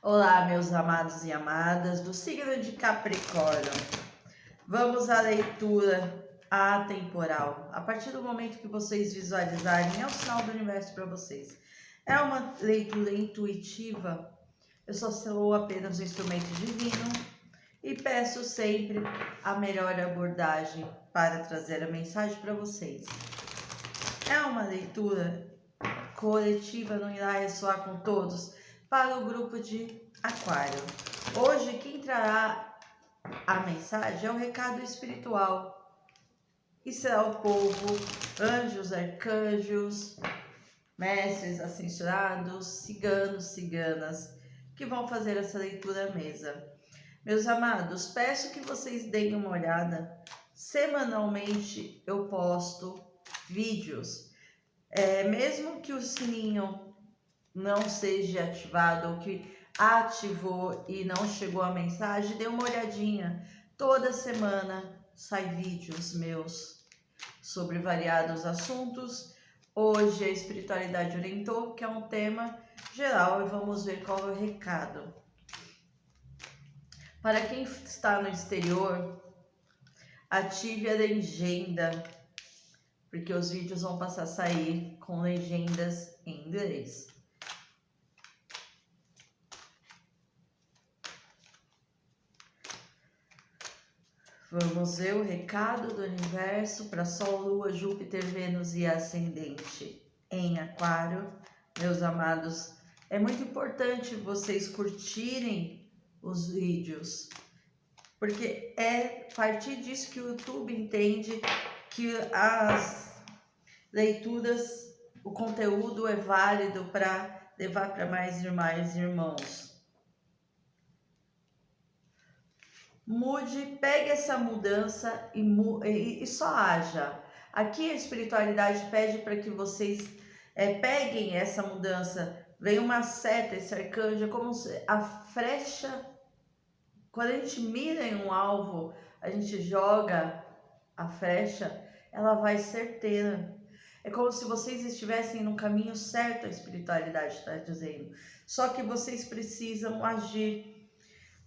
Olá, meus amados e amadas do signo de Capricórnio. Vamos à leitura atemporal. A partir do momento que vocês visualizarem, é o sinal do universo para vocês. É uma leitura intuitiva. Eu só sou apenas um instrumento divino e peço sempre a melhor abordagem para trazer a mensagem para vocês. É uma leitura coletiva, não irá ressoar com todos, para o grupo de Aquário. Hoje, quem trará a mensagem é o recado espiritual e será o povo, anjos, arcanjos, mestres ascensionados, ciganos, ciganas, que vão fazer essa leitura à mesa. Meus amados, peço que vocês deem uma olhada. Semanalmente eu posto vídeos. Mesmo que o sininho não seja ativado ou que ativou e não chegou a mensagem, dê uma olhadinha. Toda semana sai vídeos meus sobre variados assuntos. Hoje a espiritualidade orientou, que é um tema geral, e vamos ver qual é o recado. Para quem está no exterior, ative a legenda, porque os vídeos vão passar a sair com legendas em inglês. Vamos ver o recado do universo para Sol, Lua, Júpiter, Vênus e Ascendente em Aquário. Meus amados, é muito importante vocês curtirem os vídeos, porque é a partir disso que o YouTube entende que as leituras, o conteúdo é válido para levar para mais e mais irmãos. Mude, pegue essa mudança e só haja. Aqui a espiritualidade pede para que vocês peguem essa mudança. Vem uma seta, esse arcanjo, é como se a flecha, quando a gente mira em um alvo, a gente joga a flecha, ela vai certeira. É como se vocês estivessem no caminho certo, a espiritualidade está dizendo. Só que vocês precisam agir,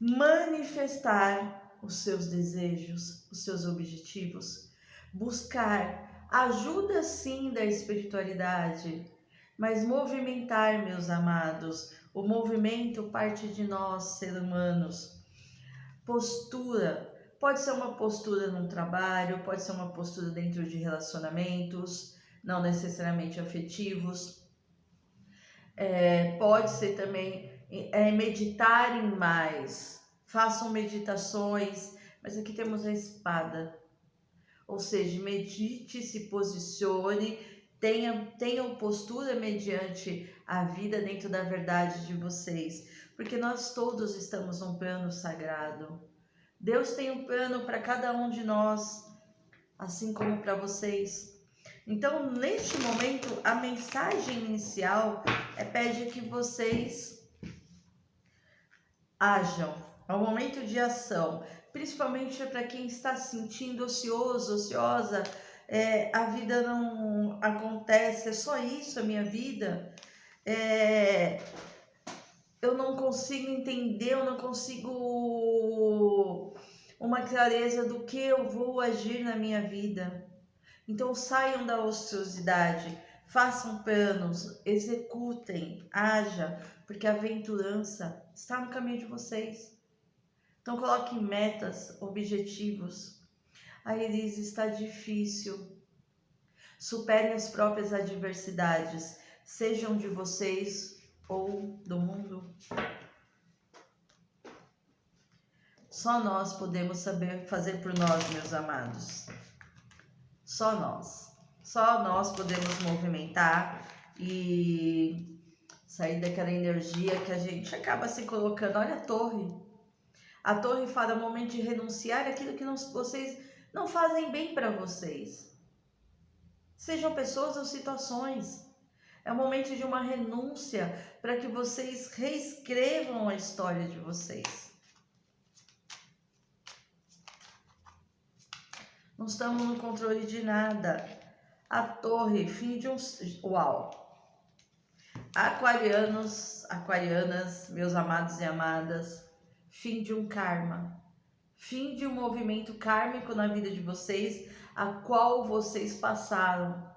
manifestar os seus desejos, os seus objetivos, buscar ajuda sim da espiritualidade, mas movimentar, meus amados. O movimento parte de nós, seres humanos. Postura. Pode ser uma postura num trabalho, pode ser uma postura dentro de relacionamentos, não necessariamente afetivos. Pode ser também meditarem mais, façam meditações, mas aqui temos a espada, ou seja, medite, se posicione, tenham postura mediante a vida dentro da verdade de vocês, porque nós todos estamos num plano sagrado. Deus tem um plano para cada um de nós, assim como para vocês. Então, neste momento, a mensagem inicial pede que vocês hajam. É um momento de ação, principalmente para quem está se sentindo ocioso, ociosa. A vida não acontece, é só isso a minha vida. Eu não consigo entender, eu não consigo uma clareza do que eu vou agir na minha vida. Então saiam da ociosidade, façam planos, executem, haja, porque a aventurança está no caminho de vocês. Então coloquem metas, objetivos. A Elise, está difícil. Superem as próprias adversidades, sejam de vocês ou do mundo. Só nós podemos saber fazer por nós, meus amados. Só nós podemos movimentar e sair daquela energia que a gente acaba se colocando. Olha a torre fala o momento de renunciar àquilo que vocês não fazem bem para vocês, sejam pessoas ou situações. É o momento de uma renúncia para que vocês reescrevam a história de vocês. Não estamos no controle de nada. A torre, fim de um... Uau! Aquarianos, aquarianas, meus amados e amadas, fim de um karma, fim de um movimento kármico na vida de vocês, a qual vocês passaram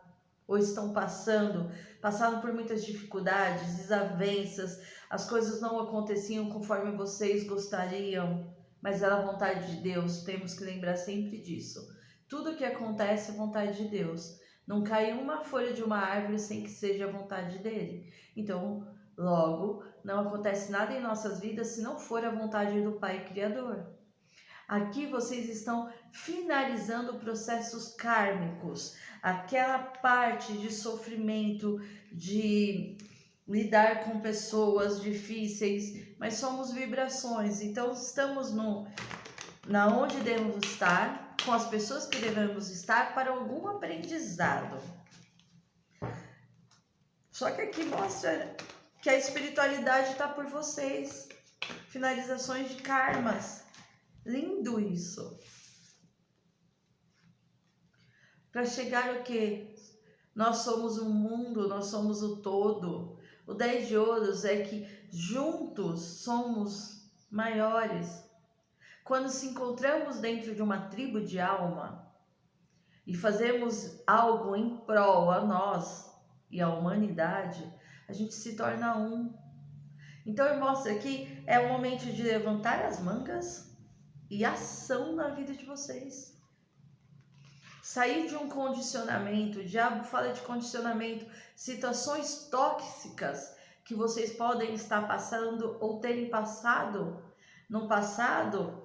ou estão passando, passaram por muitas dificuldades, desavenças, as coisas não aconteciam conforme vocês gostariam, mas era a vontade de Deus, temos que lembrar sempre disso. Tudo que acontece é vontade de Deus. Não cai uma folha de uma árvore sem que seja a vontade dele. Então, logo, não acontece nada em nossas vidas se não for a vontade do Pai Criador. Aqui vocês estão finalizando processos kármicos, aquela parte de sofrimento, de lidar com pessoas difíceis, mas somos vibrações, então estamos na onde devemos estar, com as pessoas que devemos estar para algum aprendizado. Só que aqui mostra que a espiritualidade está por vocês, finalizações de karmas. Lindo isso. Para chegar o quê? Nós somos um mundo, nós somos o todo. O 10 de ouros é que juntos somos maiores. Quando se encontramos dentro de uma tribo de alma e fazemos algo em prol a nós e a humanidade, a gente se torna um. Então eu mostro aqui, é o momento de levantar as mangas e ação na vida de vocês. Sair de um condicionamento, o diabo fala de condicionamento, situações tóxicas que vocês podem estar passando ou terem passado no passado.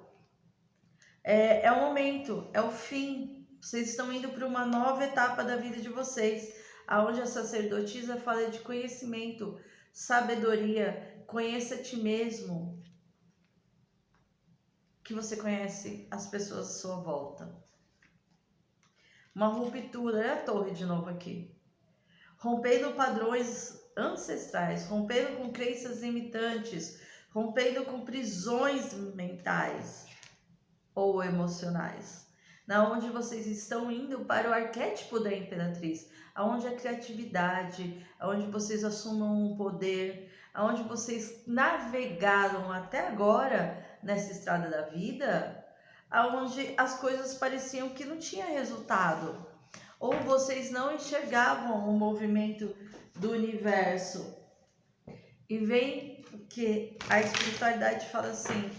É o momento, é o fim. Vocês estão indo para uma nova etapa da vida de vocês, aonde a sacerdotisa fala de conhecimento, sabedoria, conheça a ti mesmo, que você conhece as pessoas à sua volta. Uma ruptura, é a torre de novo aqui. Rompendo padrões ancestrais, rompendo com crenças limitantes, rompendo com prisões mentais ou emocionais, na onde vocês estão indo para o arquétipo da Imperatriz, aonde a criatividade, aonde vocês assumam um poder, aonde vocês navegaram até agora nessa estrada da vida, aonde as coisas pareciam que não tinha resultado, ou vocês não enxergavam o movimento do universo. E vem que a espiritualidade fala assim: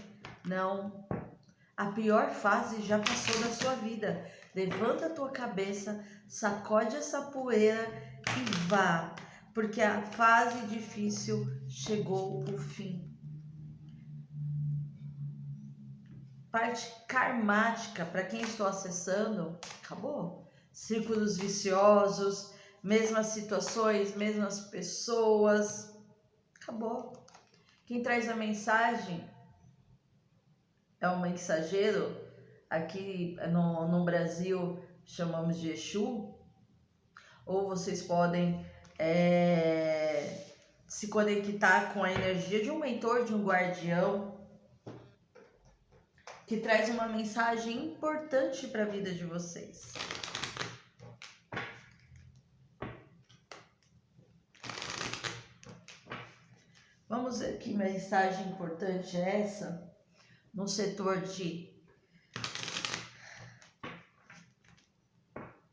não, a pior fase já passou da sua vida. Levanta a tua cabeça, sacode essa poeira e vá, porque a fase difícil chegou ao fim. Parte karmática, para quem estou acessando, acabou. Círculos viciosos, mesmas situações, mesmas pessoas, acabou. Quem traz a mensagem é o mensageiro. Aqui no Brasil chamamos de Exu, ou vocês podem se conectar com a energia de um mentor, de um guardião, que traz uma mensagem importante para a vida de vocês. Vamos ver que mensagem importante é essa no setor de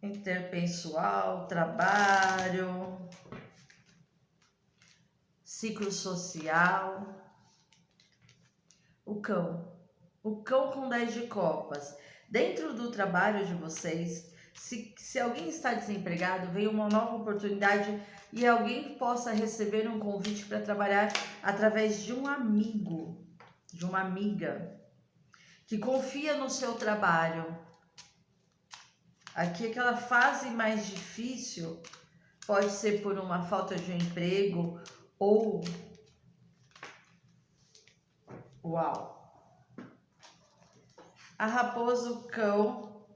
interpessoal, trabalho, ciclo social. O cão com 10 de copas. Dentro do trabalho de vocês, se alguém está desempregado, veio uma nova oportunidade e alguém possa receber um convite para trabalhar através de um amigo, de uma amiga, que confia no seu trabalho. Aqui aquela fase mais difícil pode ser por uma falta de um emprego ou... Uau! A raposa, o cão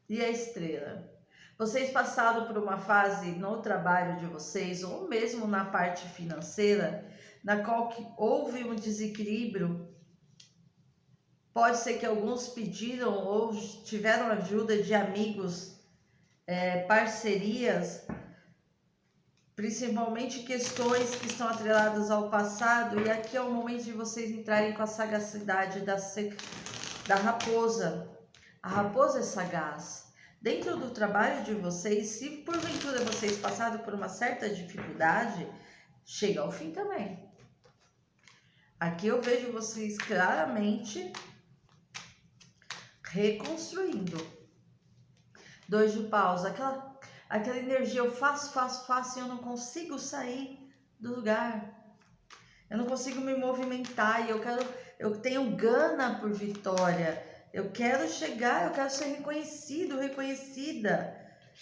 e a estrela. Vocês passaram por uma fase no trabalho de vocês, ou mesmo na parte financeira, na qual que houve um desequilíbrio. Pode ser que alguns pediram ou tiveram ajuda de amigos, parcerias, principalmente questões que estão atreladas ao passado, e aqui é o momento de vocês entrarem com a sagacidade da raposa. A raposa é sagaz. Dentro do trabalho de vocês, se porventura vocês passaram por uma certa dificuldade, chega ao fim também. Aqui eu vejo vocês claramente reconstruindo. 2 de paus, aquela energia, eu faço e eu não consigo sair do lugar. Eu não consigo me movimentar e eu tenho gana por vitória. Eu quero chegar, eu quero ser reconhecido, reconhecida.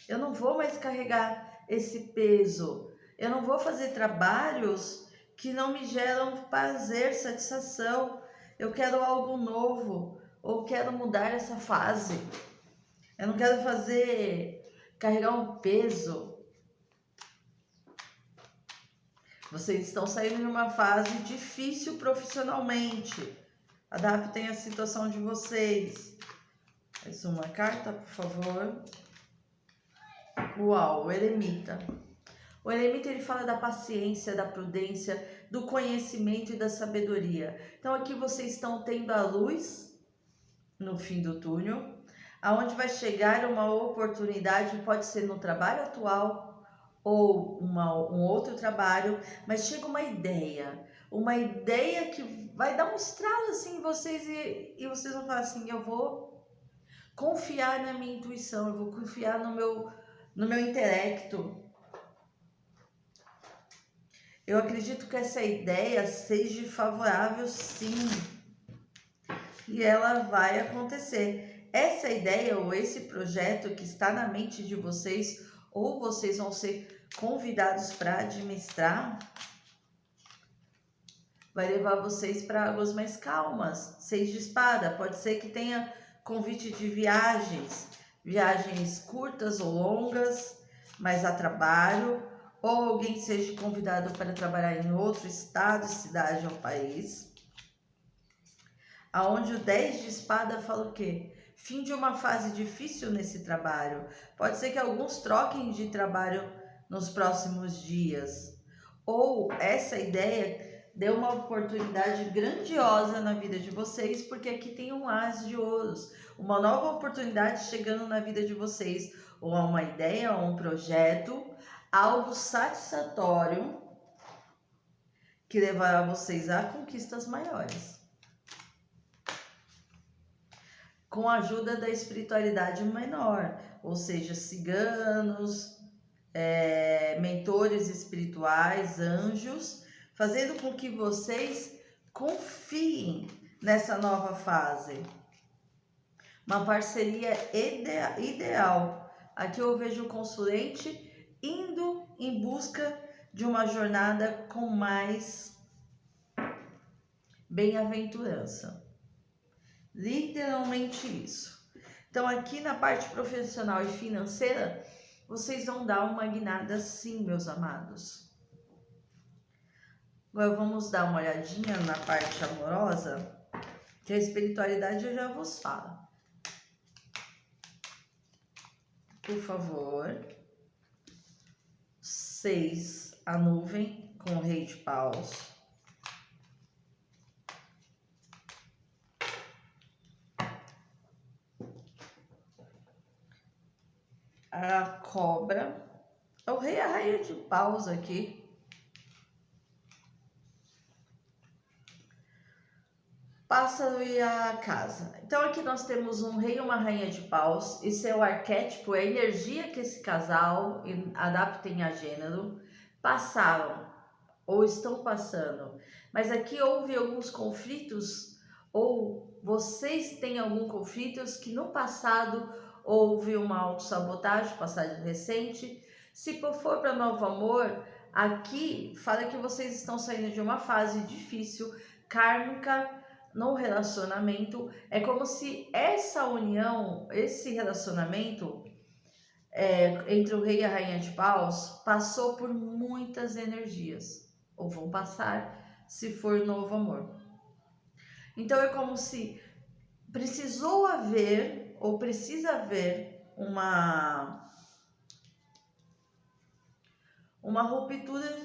Eu não vou mais carregar esse peso. Eu não vou fazer trabalhos que não me geram prazer, satisfação. Eu quero algo novo, ou quero mudar essa fase. Eu não quero carregar um peso. Vocês estão saindo de uma fase difícil profissionalmente. Adaptem a situação de vocês. Mais uma carta, por favor. Uau, o eremita. O eremita, ele fala da paciência, da prudência, do conhecimento e da sabedoria. Então aqui vocês estão tendo a luz no fim do túnel, aonde vai chegar uma oportunidade, pode ser no trabalho atual ou um outro trabalho, mas chega uma ideia que vai dar um estralo assim em vocês e vocês vão falar assim, eu vou confiar na minha intuição, eu vou confiar no meu intelecto. Eu acredito que essa ideia seja favorável, sim, e ela vai acontecer. Essa ideia ou esse projeto que está na mente de vocês, ou vocês vão ser convidados para administrar, vai levar vocês para águas mais calmas. 6 de espada, pode ser que tenha convite de viagens curtas ou longas, mas a trabalho, ou alguém seja convidado para trabalhar em outro estado, cidade ou país. Aonde o 10 de espada fala o quê? Fim de uma fase difícil nesse trabalho. Pode ser que alguns troquem de trabalho nos próximos dias. Ou essa ideia deu uma oportunidade grandiosa na vida de vocês, porque aqui tem um as de ouros. Uma nova oportunidade chegando na vida de vocês. Ou uma ideia, ou um projeto, algo satisfatório que levará vocês a conquistas maiores. Com a ajuda da espiritualidade menor, ou seja, ciganos, mentores espirituais, anjos, fazendo com que vocês confiem nessa nova fase. Uma parceria ideal. Aqui eu vejo o consulente indo em busca de uma jornada com mais bem-aventurança. Literalmente isso. Então aqui na parte profissional e financeira, vocês vão dar uma guinada sim, meus amados. Agora vamos dar uma olhadinha na parte amorosa, que a espiritualidade eu já vos falo. Por favor. 6, a nuvem com o rei de paus. A cobra. O rei e a rainha de paus aqui. Pássaro e a casa. Então aqui nós temos um rei e uma rainha de paus. Isso é o arquétipo, é a energia que esse casal, adaptem a gênero, passaram ou estão passando. Mas aqui houve alguns conflitos, ou vocês têm alguns conflitos que no passado houve uma autossabotagem, passagem recente. Se for para novo amor, aqui fala que vocês estão saindo de uma fase difícil, kármica, no relacionamento. É como se essa união, esse relacionamento entre o rei e a rainha de paus passou por muitas energias, ou vão passar se for novo amor. Então é como se precisou haver, ou precisa haver, uma ruptura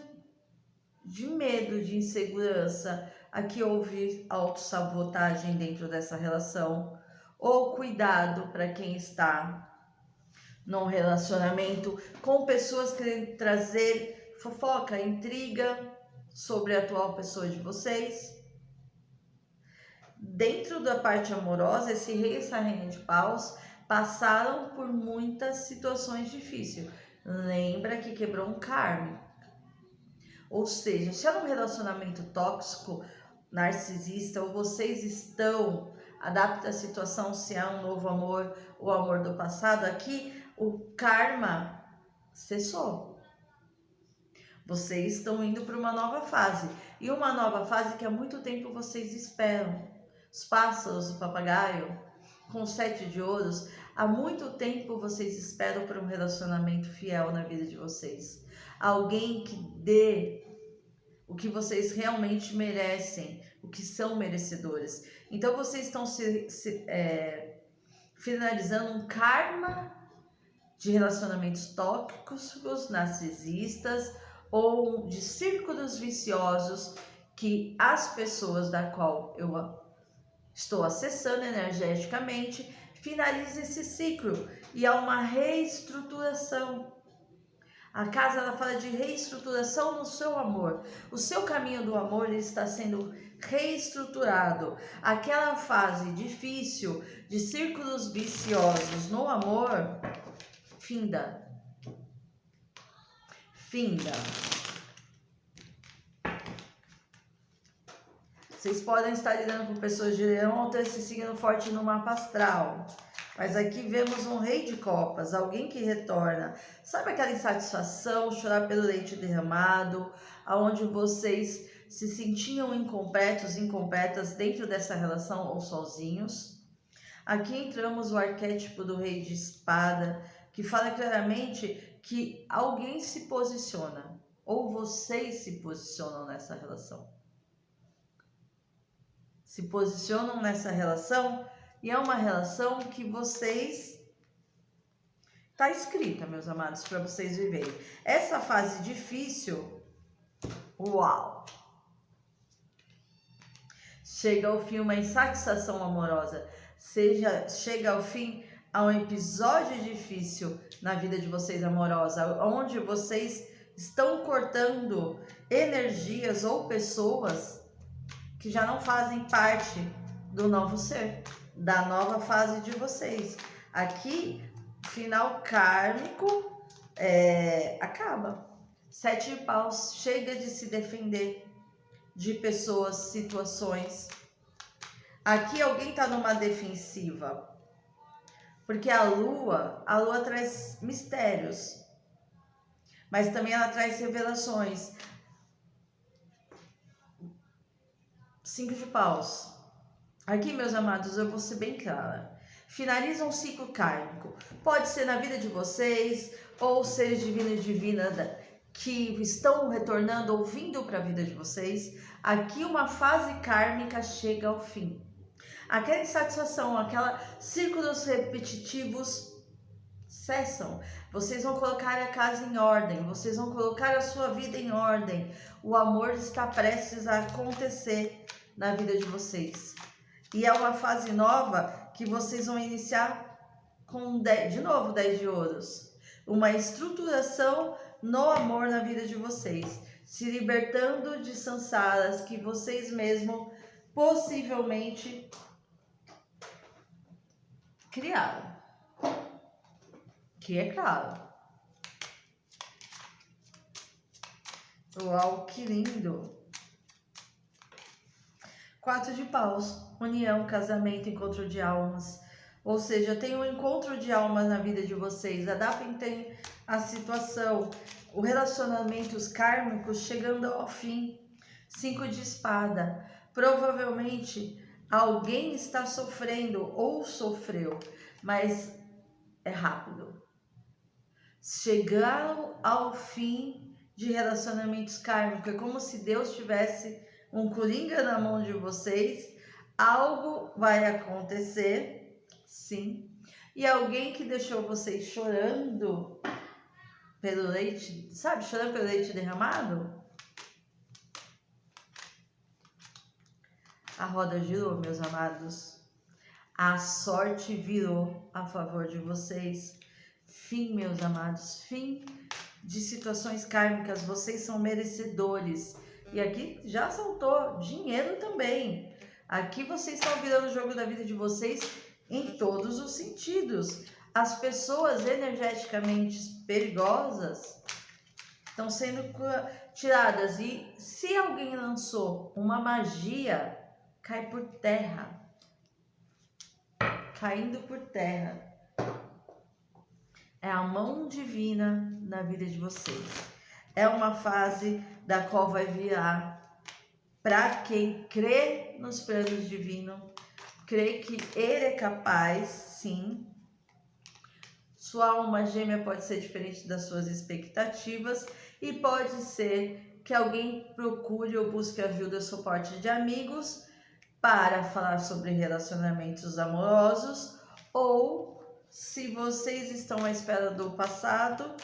de medo, de insegurança. Aqui houve autossabotagem dentro dessa relação. Ou cuidado para quem está num relacionamento com pessoas querendo trazer fofoca, intriga sobre a atual pessoa de vocês. Dentro da parte amorosa, esse rei e essa rainha de paus passaram por muitas situações difíceis. Lembra que quebrou um karma. Ou seja, se é um relacionamento tóxico, narcisista, ou vocês estão, adapta a situação, se é um novo amor, o amor do passado, aqui o karma cessou. Vocês estão indo para uma nova fase. E uma nova fase que há muito tempo vocês esperam. Os pássaros, o papagaio, com 7 de ouros, há muito tempo vocês esperam por um relacionamento fiel na vida de vocês. Alguém que dê o que vocês realmente merecem, o que são merecedores. Então vocês estão finalizando um karma de relacionamentos tóxicos, narcisistas ou de círculos viciosos que as pessoas da qual eu estou acessando energeticamente finalizam esse ciclo e há uma reestruturação. A casa ela fala de reestruturação no seu amor. O seu caminho do amor ele está sendo reestruturado. Aquela fase difícil de círculos viciosos no amor finda. Vocês podem estar lidando com pessoas de leão ou ter esse signo forte no mapa astral. Mas aqui vemos um rei de copas, alguém que retorna. Sabe aquela insatisfação, chorar pelo leite derramado, aonde vocês se sentiam incompletas dentro dessa relação ou sozinhos? Aqui entramos o arquétipo do rei de espada, que fala claramente que alguém se posiciona, ou vocês se posicionam nessa relação. Se posicionam nessa relação e é uma relação que vocês... Está escrita, meus amados, para vocês viverem. Essa fase difícil, uau! Chega ao fim uma insatisfação amorosa, chega ao fim a um episódio difícil na vida de vocês amorosa, onde vocês estão cortando energias ou pessoas que já não fazem parte do novo ser, da nova fase de vocês. Aqui, final kármico acaba. 7 de paus, chega de se defender de pessoas, situações. Aqui alguém está numa defensiva, porque a lua traz mistérios, mas também ela traz revelações. 5 de paus. Aqui, meus amados, eu vou ser bem clara. Finaliza um ciclo kármico. Pode ser na vida de vocês, ou seres divinos e divinas que estão retornando ou vindo para a vida de vocês. Aqui uma fase kármica chega ao fim. Aquela insatisfação, aqueles círculos repetitivos cessam. Vocês vão colocar a casa em ordem, vocês vão colocar a sua vida em ordem. O amor está prestes a acontecer na vida de vocês. E é uma fase nova que vocês vão iniciar com 10 de ouros. Uma estruturação no amor na vida de vocês. Se libertando de sansaras que vocês mesmos possivelmente criaram. Que é claro. Uau, que lindo! 4 de paus, união, casamento, encontro de almas. Ou seja, tem um encontro de almas na vida de vocês. Adaptem a situação. O relacionamentos kármicos chegando ao fim. 5 de espada. Provavelmente alguém está sofrendo ou sofreu, mas é rápido. Chegaram ao fim de relacionamentos kármicos. É como se Deus tivesse um coringa na mão de vocês. Algo vai acontecer, sim. E alguém que deixou vocês chorando pelo leite, sabe, chorando pelo leite derramado? A roda girou, meus amados. A sorte virou a favor de vocês. Fim, meus amados, fim de situações kármicas. Vocês são merecedores. E aqui já saltou dinheiro também. Aqui vocês estão virando o jogo da vida de vocês em todos os sentidos. As pessoas energeticamente perigosas estão sendo tiradas. E se alguém lançou uma magia, cai por terra. Caindo por terra. É a mão divina na vida de vocês. É uma fase da qual vai virar para quem crê nos planos divinos, crê que ele é capaz, sim. Sua alma gêmea pode ser diferente das suas expectativas e pode ser que alguém procure ou busque ajuda e suporte de amigos para falar sobre relacionamentos amorosos, ou se vocês estão à espera do passado,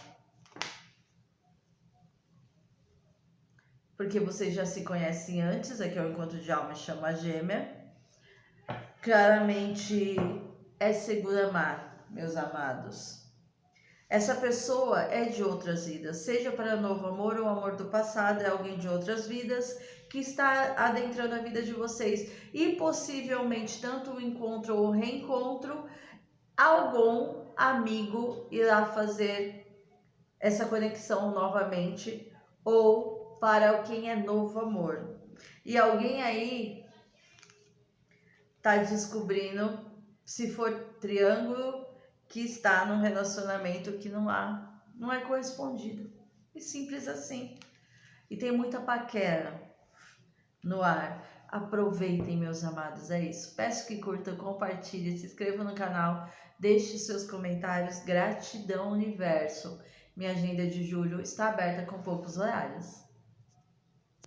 porque vocês já se conhecem antes, aqui é o encontro de alma e chama gêmea, claramente é seguro amar, meus amados. Essa pessoa é de outras vidas, seja para novo amor ou amor do passado, é alguém de outras vidas que está adentrando a vida de vocês. E possivelmente, tanto o encontro ou o reencontro, algum amigo irá fazer essa conexão novamente, ou para quem é novo amor. E alguém aí tá descobrindo, se for triângulo, que está num relacionamento que não é correspondido. E simples assim. E tem muita paquera no ar. Aproveitem, meus amados, é isso. Peço que curtam, compartilhem, se inscrevam no canal, deixe seus comentários. Gratidão, universo. Minha agenda de julho está aberta com poucos horários.